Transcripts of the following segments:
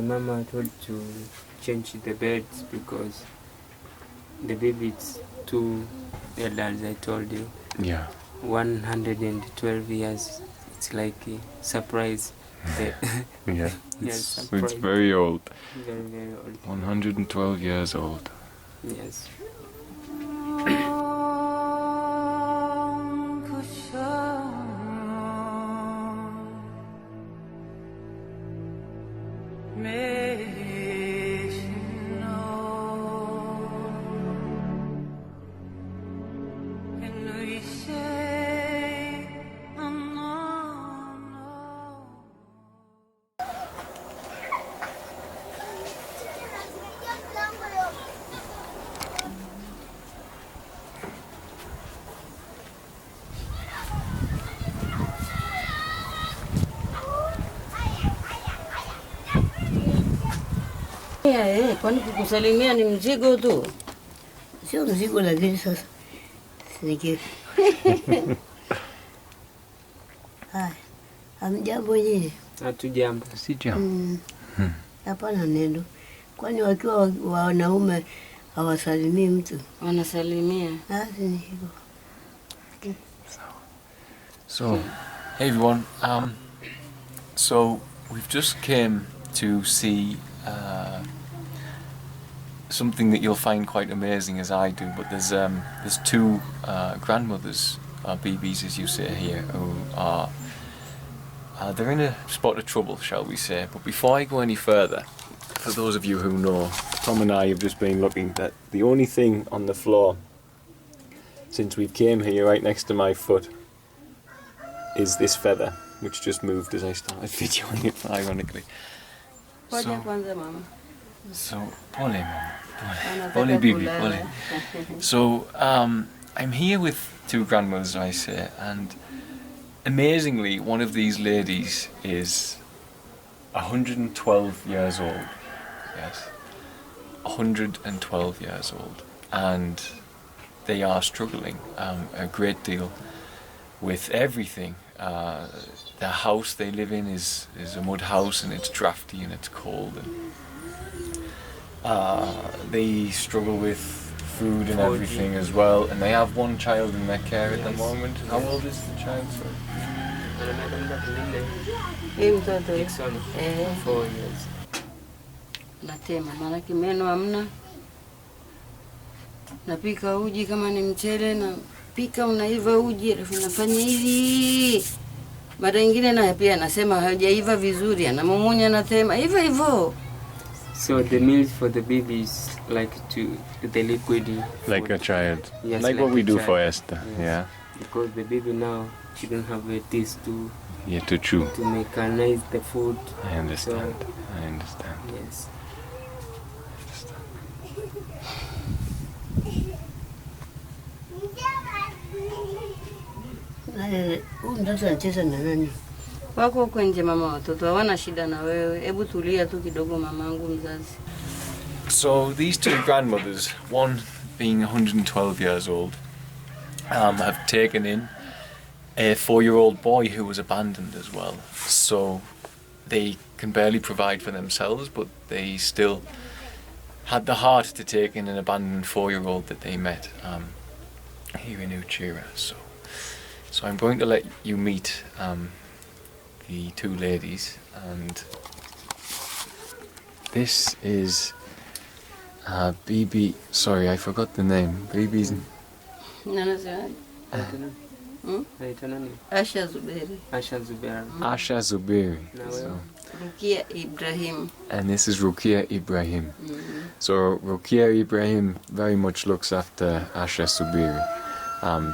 mama told to change the beds because the baby is too old, as I told you. Yeah. 112 years. It's like a surprise. Yeah. Yes, It's very old. Very, very old. 112 years old. Yes. Kwani kukusalimia ni mzigo tu? Sio mzigo, lakini sasa sinikie. Haya, hamjambo nyinyi? Hatujambo. Si jambo. Hapana neno. Kwani wakiwa wanaume hawasalimii mtu? Wanasalimia. Basi ni hivyo. So, hey everyone. So we've just came to see something that you'll find quite amazing, as I do. But there's two grandmothers, BBs as you say here, who are they're in a spot of trouble, shall we say. But before I go any further, for those of you who know, Tom and I have just been looking at the only thing on the floor since we came here, right next to my foot, is this feather, which just moved as I started videoing it, ironically. So, pole mama, pole bibi, pole. So, I'm here with two grandmothers, I say, and amazingly, one of these ladies is 112 years old. Yes, 112 years old, and they are struggling a great deal with everything. The house they live in is a mud house, and it's drafty and it's cold, and they struggle with food and everything as well, and they have one child in their care at the moment. How old is the child, sir? 4 years. Natema, manake meno hamna. Napika uji kama ni mchele, napika unaiva uji, alafu nafanya hivi. Mara nyingine naye pia nasema hajaiva vizuri, anamumunya natema hivyo hivyo. So the milk for the baby is like the liquid. Like a child. Yes, like what we do child. for Esther. Yes. Yeah. Because the baby now, she don't have a taste to chew. To mechanize the food. I understand. So, I understand. Yes. Mtoto anacheza na nani? Wako huko nje mama, watoto hawana shida na wewe. Hebu tulia tu kidogo mamangu mzazi. So these two grandmothers, one being 112 years old, have taken in a 4-year-old boy who was abandoned as well. So they can barely provide for themselves, but they still had the heart to take in an abandoned 4-year-old that they met here in Uchira. So I'm going to let you meet the two ladies, and this is Bibi. Sorry, I forgot the name. Bibi's. Asha Zuberi. Asha Zuberi. So. Rukia Ibrahim. And this is Rukia Ibrahim. So Rukia Ibrahim very much looks after Asha Zuberi.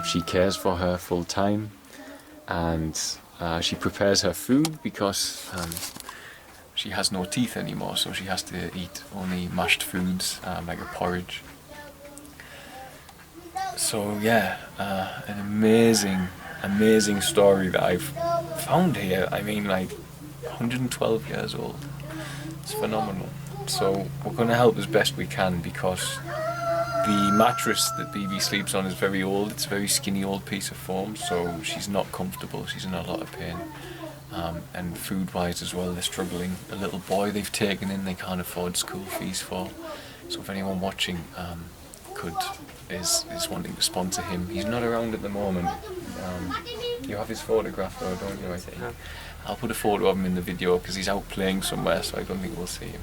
She cares for her full time, and she prepares her food because she has no teeth anymore, so she has to eat only mashed foods like a porridge. So yeah, an amazing story that I've found here. I mean, like 112 years old. It's phenomenal. So we're going to help as best we can, because the mattress that Bibi sleeps on is very old. It's a very skinny old piece of foam, so she's not comfortable. She's in a lot of pain. and food-wise as well, they're struggling. A little boy they've taken in, they can't afford school fees for. So if anyone watching is wanting to sponsor him, he's not around at the moment. You have his photograph though, don't you? I think I'll put a photo of him in the video because he's out playing somewhere, so I don't think we'll see him.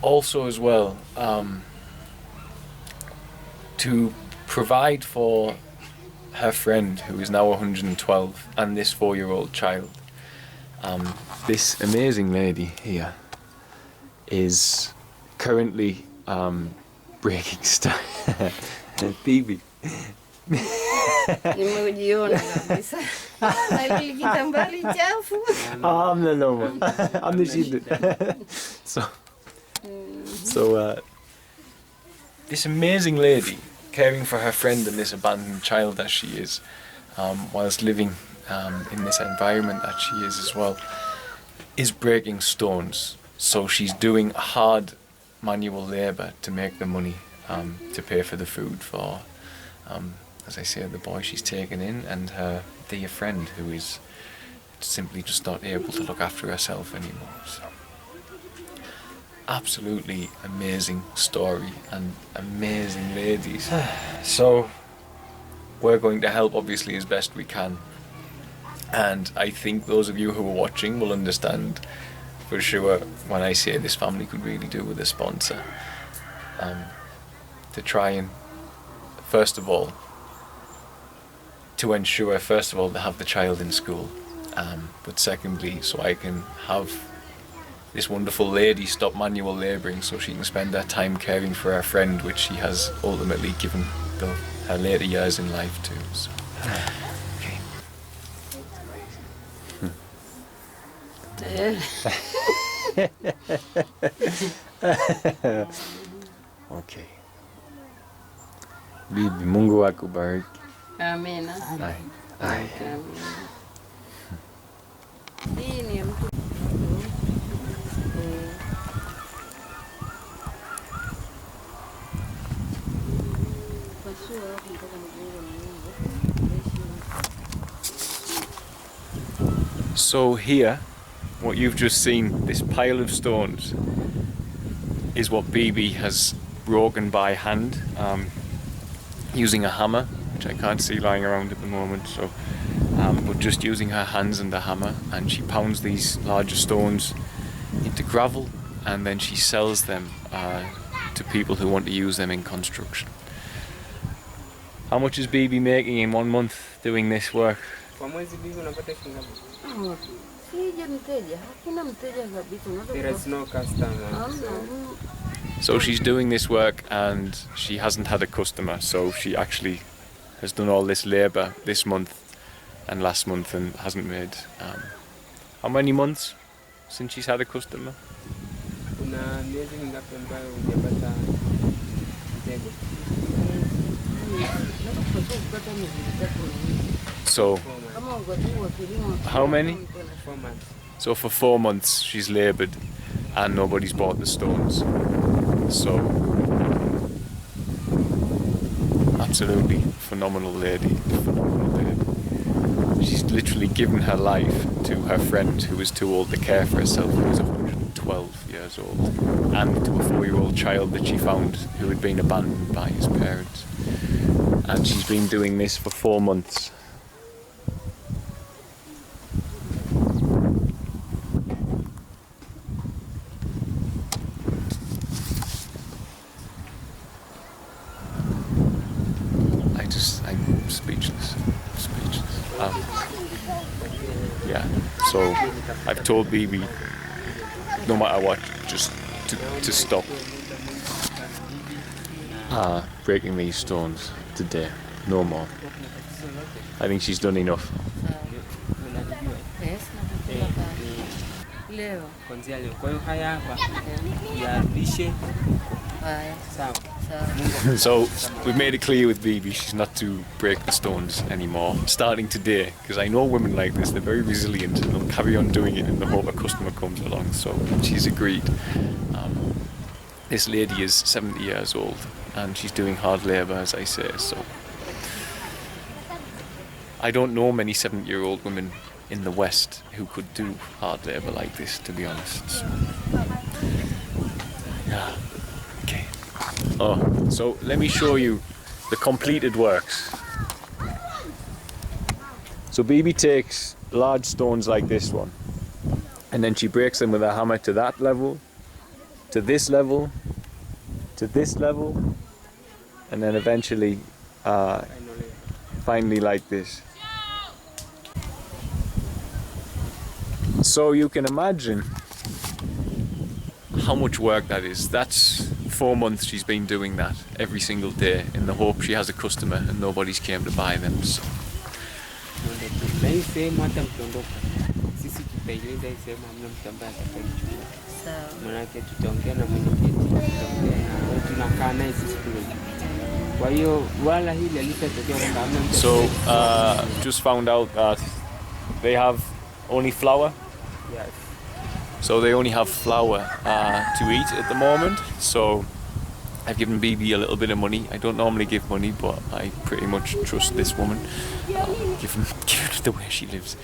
Also as well, to provide for her friend who is now 112 and this 4-year-old child, this amazing lady here is currently breaking stuff. Bibi. Nimejiona kabisa. Na ile kitambali chafu. Hamna noma. Hamna shida. So this amazing lady, caring for her friend and this abandoned child as she is, whilst living in this environment that she is as well, is breaking stones. So she's doing hard manual labour to make the money to pay for the food for, as I say, the boy she's taken in and her dear friend who is simply just not able to look after herself anymore. So, absolutely amazing story and amazing ladies. So we're going to help obviously as best we can, and I think those of you who are watching will understand for sure when I say this family could really do with a sponsor, to try and first of all to ensure first of all to have the child in school, but secondly so I can have this wonderful lady stop manual labouring so she can spend her time caring for her friend, which she has ultimately given her later years in life to. So, okay. Okay. Bibi, Mungu akubariki. Amina. Ai. Hii ni mtu So here, what you've just seen, this pile of stones, is what Bibi has broken by hand, using a hammer, which I can't see lying around at the moment, so but just using her hands and the hammer, and she pounds these larger stones into gravel and then she sells them to people who want to use them in construction. How much is Bibi making in 1 month doing this work? Kwa mwezi Bibi unapata shilingi ngapi? Sija mteja, hakuna mteja kabisa. There is no customer. So she's doing this work and she hasn't had a customer, so she actually has done all this labour this month and last month and hasn't made how many months since she's had a customer? Kuna miezi mingapi ambayo hujapata mteja? So how many? 4 months. So for 4 months she's laboured and nobody's bought the stones. So absolutely phenomenal lady. She's literally given her life to her friend who was too old to care for herself, who was 112 years old, and to a 4-year-old child that she found who had been abandoned by his parents. And she's been doing this for 4 months. I'm speechless. Yeah, so I've told Bibi no matter what, just to stop breaking these stones today, no more. I think she's done enough. Leo. Kuanzia leo. Kwa hiyo haya hapa yarudishe. Sawa. So we've made it clear with Bibi she's not to break the stones anymore, starting today, because I know women like this, they're very resilient and they'll carry on doing it in the hope a customer comes along. So she's agreed. This lady is 70 years old and she's doing hard labour, as I say. So I don't know many 70-year-old women in the West who could do hard labour like this, to be honest. So, yeah. Okay. Oh, so let me show you the completed works. So Bibi takes large stones like this one, and then she breaks them with a hammer to that level, to this level, to this level, and then eventually, finally like this. So you can imagine how much work that is. That's 4 months she's been doing that every single day in the hope she has a customer and nobody's came to buy them. So. Na hii sehemu hata mkiondoka, sisi tutaeleza hii sehemu hamna mtu ambaye atakayechukua. Sawa. Maanake tutaongea na mwenyekiti, tunakaa naye sisi kule. Kwa hiyo wala hili halitatokea kwamba hamna mtu. So just found out that they have only flour. Yes. So they only have flour to eat at the moment. So I've given Bibi a little bit of money. I don't normally give money, but I pretty much trust this woman, given the way she lives.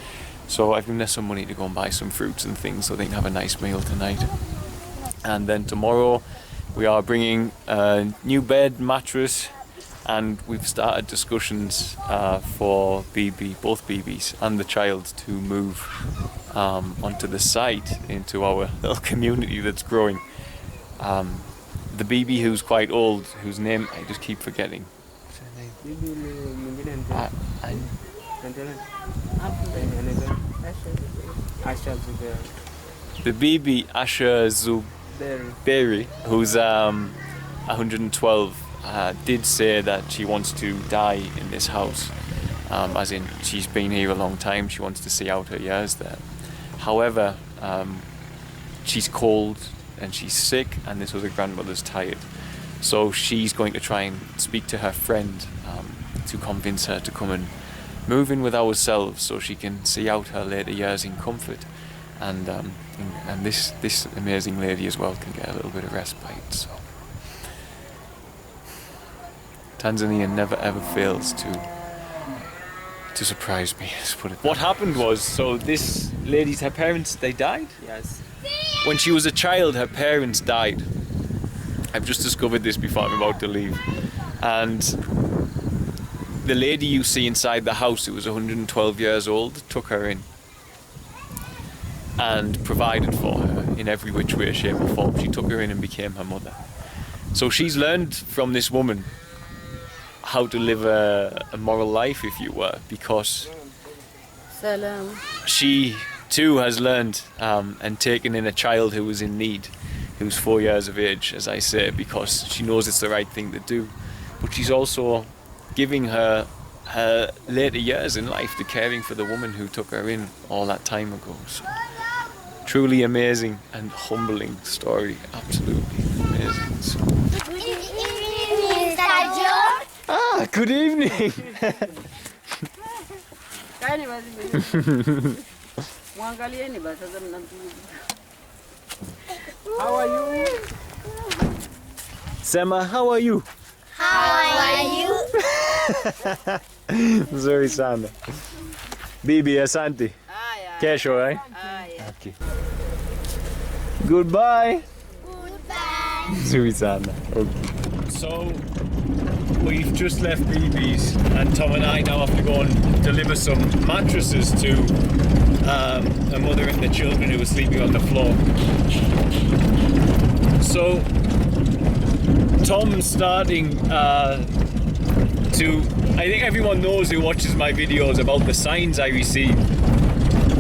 So I've given her some money to go and buy some fruits and things so they can have a nice meal tonight. And then tomorrow we are bringing a new bed, mattress, and we've started discussions for Bibi, both Bibis and the child, to move onto the site into our little community that's growing. The Bibi who's quite old, whose name I just keep forgetting. The Bibi Asha Zuberi, who's 112, did say that she wants to die in this house, as in she's been here a long time, she wants to see out her years there. However, she's cold and she's sick, and this other grandmother's tired, so she's going to try and speak to her friend to convince her to come and move in with ourselves so she can see out her later years in comfort, and this amazing lady as well can get a little bit of respite. So Tanzania never ever fails to surprise me. Let's put it. What happened was, so this lady's, her parents, they died? Yes. When she was a child, her parents died. I've just discovered this before I'm about to leave. And the lady you see inside the house, who was 112 years old, took her in and provided for her in every which way, shape or form. She took her in and became her mother. So she's learned from this woman how to live a moral life, if you were, because she too has learned and taken in a child who was in need, who's 4 years of age, as I say, because she knows it's the right thing to do. But she's also giving her later years in life to caring for the woman who took her in all that time ago. So, truly amazing and humbling story, absolutely amazing. So. Good evening, Mr. George. Ah, good evening. How are you? Sema, how are you? How are you? Nzuri sana. Bibi, asante. Kesho, eh? Okay. Goodbye. Goodbye. Nzuri sana. Okay. So, we've just left Bibi's, and Tom and I now have to go and deliver some mattresses to a mother and the children who were sleeping on the floor. So, Tom's starting I think everyone knows who watches my videos about the signs I receive,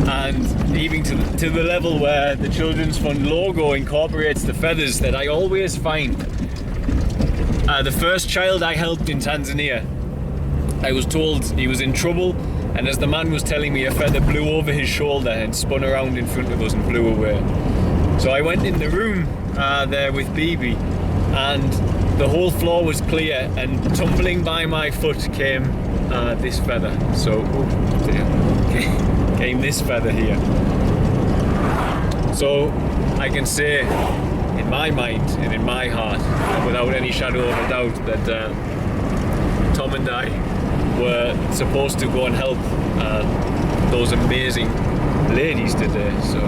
and even to the level where the Children's Fund logo incorporates the feathers that I always find. The first child I helped in Tanzania, I was told he was in trouble, and as the man was telling me, a feather blew over his shoulder and spun around in front of us and flew away. So I went in the room there with Bibi, and the whole floor was clear, and tumbling by my foot came this feather. So, came this feather here. So I can say in my mind and in my heart, without any shadow of a doubt, that Tom and I were supposed to go and help those amazing ladies today. So